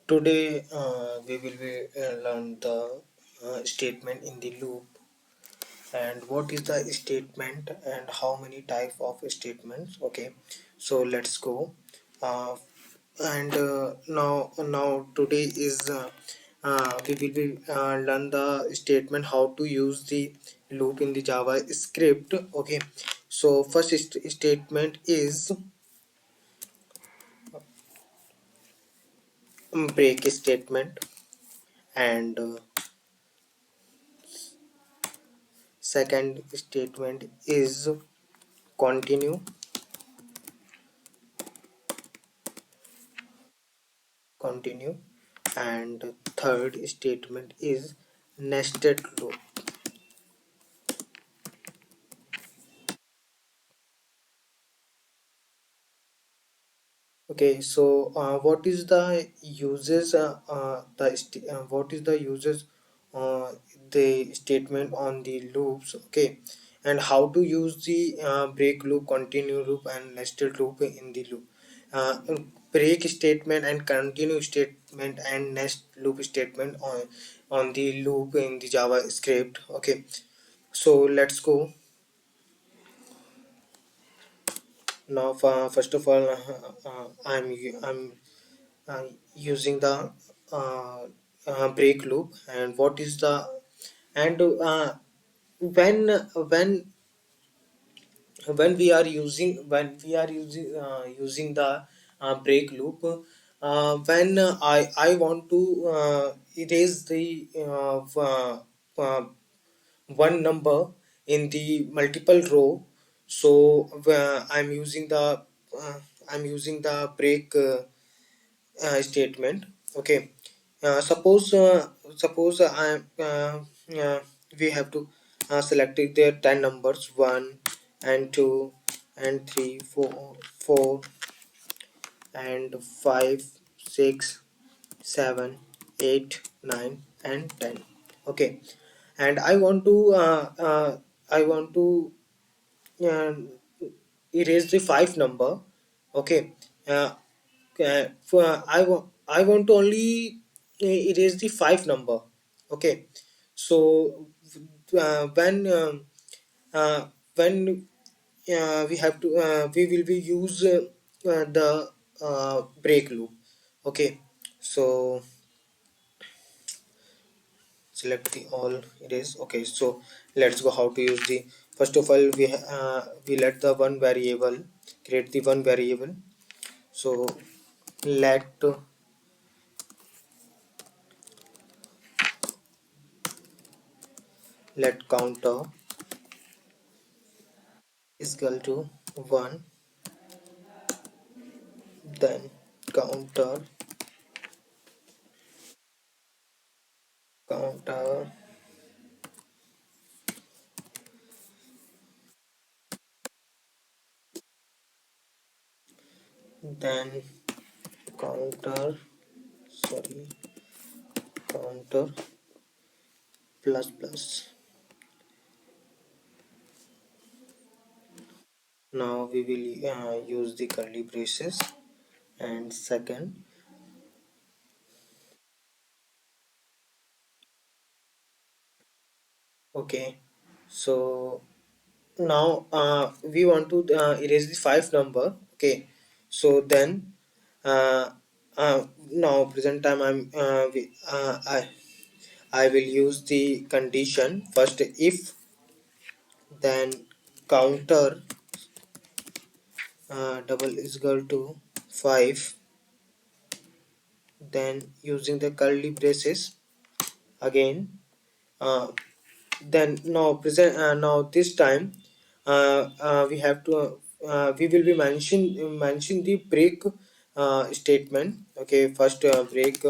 Today we will be learn the statement in the loop and what is the statement and how many type of statements. Okay, so let's go. Uh, and now today is we will be learn the statement how to use the loop in the Java script. Okay, so first statement is break statement and second statement is continue and third statement is nested loop. Okay, so what is the uses what is the uses the statement on the loops. Okay, and how to use the break loop, continue loop and nested loop in the loop. Break statement and continue statement and nest loop statement on the loop in the Java script. Okay, so let's go. Now first of all I'm using the break loop. And what is the and when when using the break loop, when I want to erase the uh, one number in the multiple row. So uh, I'm using the break statement. Okay, suppose I we have to select it there 10 numbers, 1 and 2 and 3 4 and 5 6 7 8 9 and 10. Okay, and I want to uh, erase the 5 number. Okay, uh, I want to only erase the 5 number. Okay, so uh, when we will be use the break loop. Okay, so select the all erase. Okay, so let's go how to use the. First of all, we let the one variable, create the one variable. So let counter is equal to 1, then counter counter then counter sorry counter plus plus. Now we will use the curly braces. And second, okay, so now we want to erase the 5 number. Okay, so then uh, now present time I will use the condition first. If then counter double is equal to 5, then using the curly braces again. uh, then now present now this time we have to we will be mention the break statement. Okay, first break.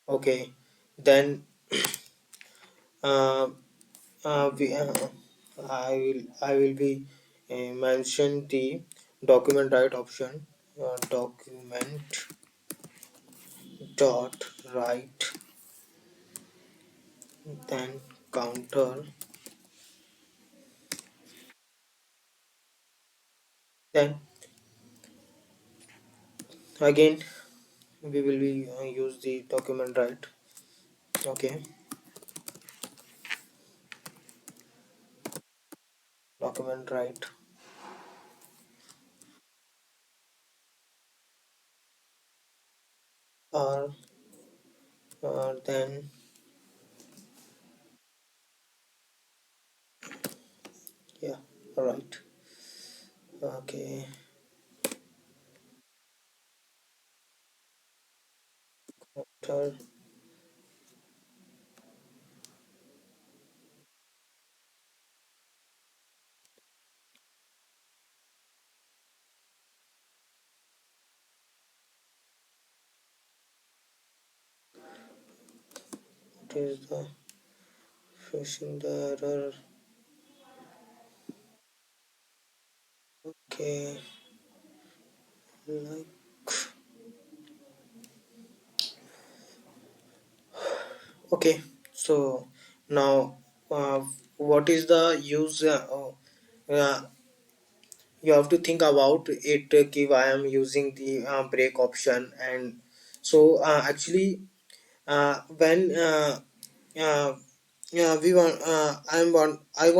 Okay, then uh, we I will be mention the document write option. Document dot write, then counter Then again we will be use the document write. Okay, document write or then yeah, all right. Okay, after it is the fishing the error. Okay, like okay. So now, what is the use? You have to think about it. If I am using the break option, and so actually, when we want I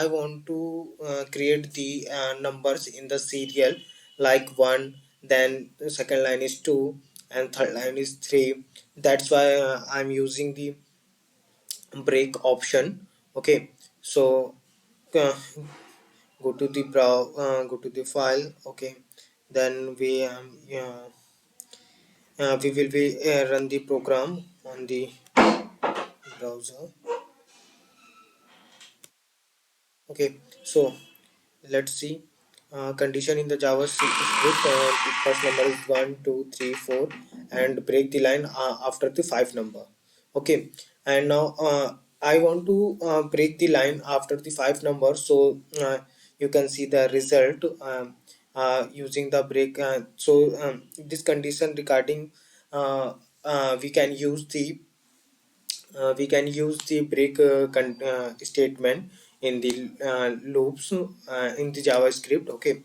want to create the numbers in the serial like one, then the second line is two, and third line is three. That's why I'm using the break option. Okay, so uh, go to the file. Okay, then we will be run the program on the browser. Okay, so let's see. Condition in the JavaScript, the first number is 1 2 3 4, and break the line after the 5 number. Okay, and now I want to break the line after the 5 number, so you can see the result using the break. This condition regarding we can use the break statement in the loops in the JavaScript. Okay,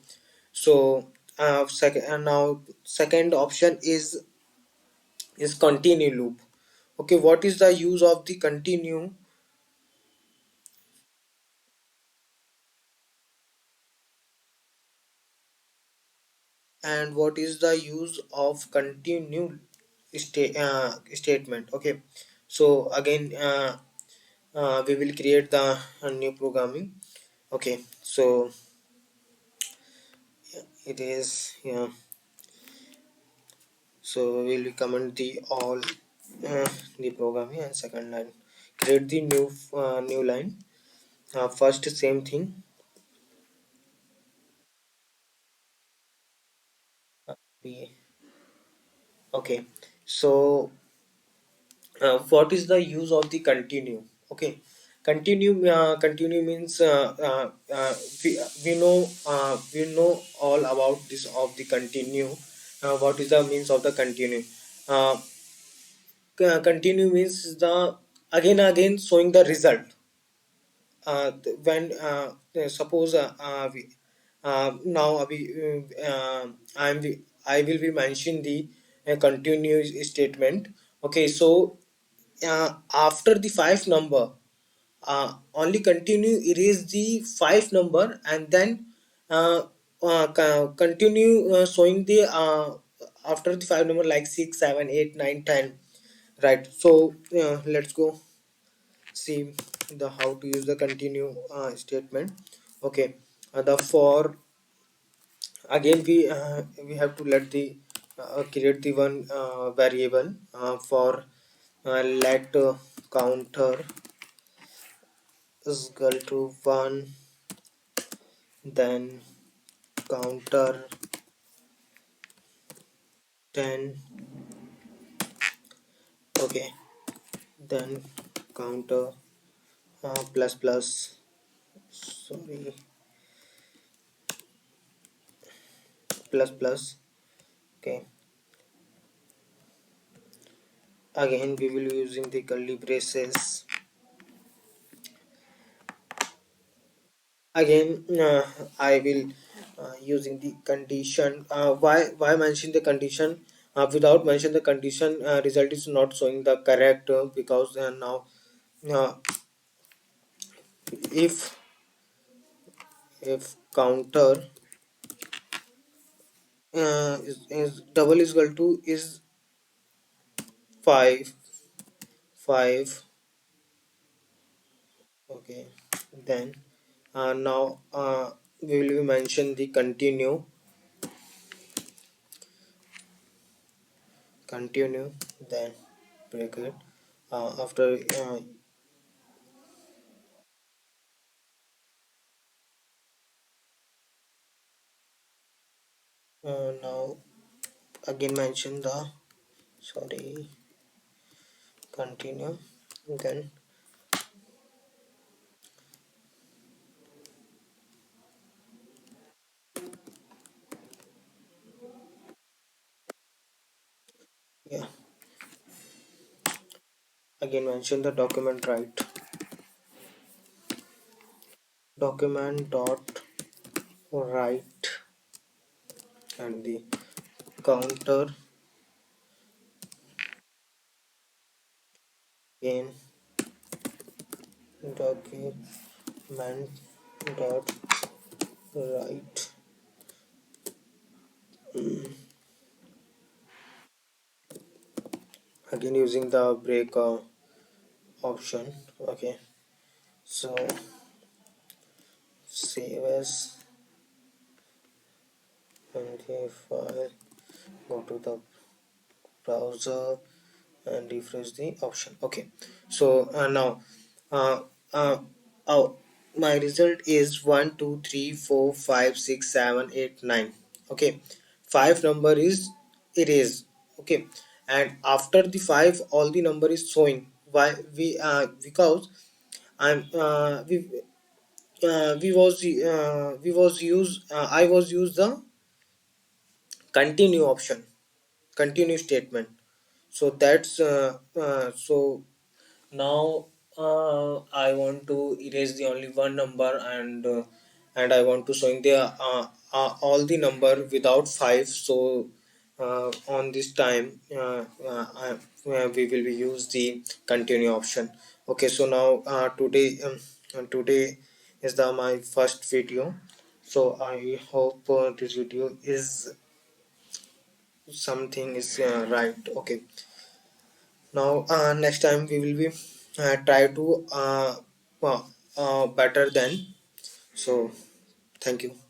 so now second option is continue loop. Okay, what is the use of the continue, and what is the use of continue statement? Okay, so again we will create the new programming. Okay, so it is yeah. So we'll recommend the all the programming, and second line create the new line. First same thing. We okay. So what is the use of the continue? Okay, continue means we know all about this of the continue. What is the means of the continue? Uh, Continue means the again showing the result. When suppose now I will be mentioning the continuous statement. Okay, so after the 5 number, only continue erase the 5 number, and then continue showing the after the 5 number like 6 7 8 9 10, right? So let's go see the how to use the continue statement. Okay, the for again we have to let the create the one variable for let counter is equal to 1, then counter 10. Okay, then counter plus plus, sorry, plus plus. Okay, again we will be using the curly braces. again I will using the condition. Why mention the condition? Without mention the condition, result is not showing the correct, because now uh, if counter is double is equal to is 5 5. Okay, then now we will mention the continue, then bracket after now again mention the, sorry, continue, then yeah, again mention the document, right? Document dot write, and the counter in document dot write, again using the break option. Okay, so save as, and the file, go to the browser and refresh the option. Okay, so now uh, uh, oh, my result is 1 2 3 4 5 6 7 8 9. Okay, five number is erased. Okay, and after the five all the number is showing. Why? We because I'm we was use I was use the continue option, continue statement. So that's so now I want to erase the only one number, and I want to showing the all the number without five. So on this time we will be use the continue option. Okay, so now today is the my first video. So I hope this video is something is right. Okay, now next time we will be try to better than. So thank you.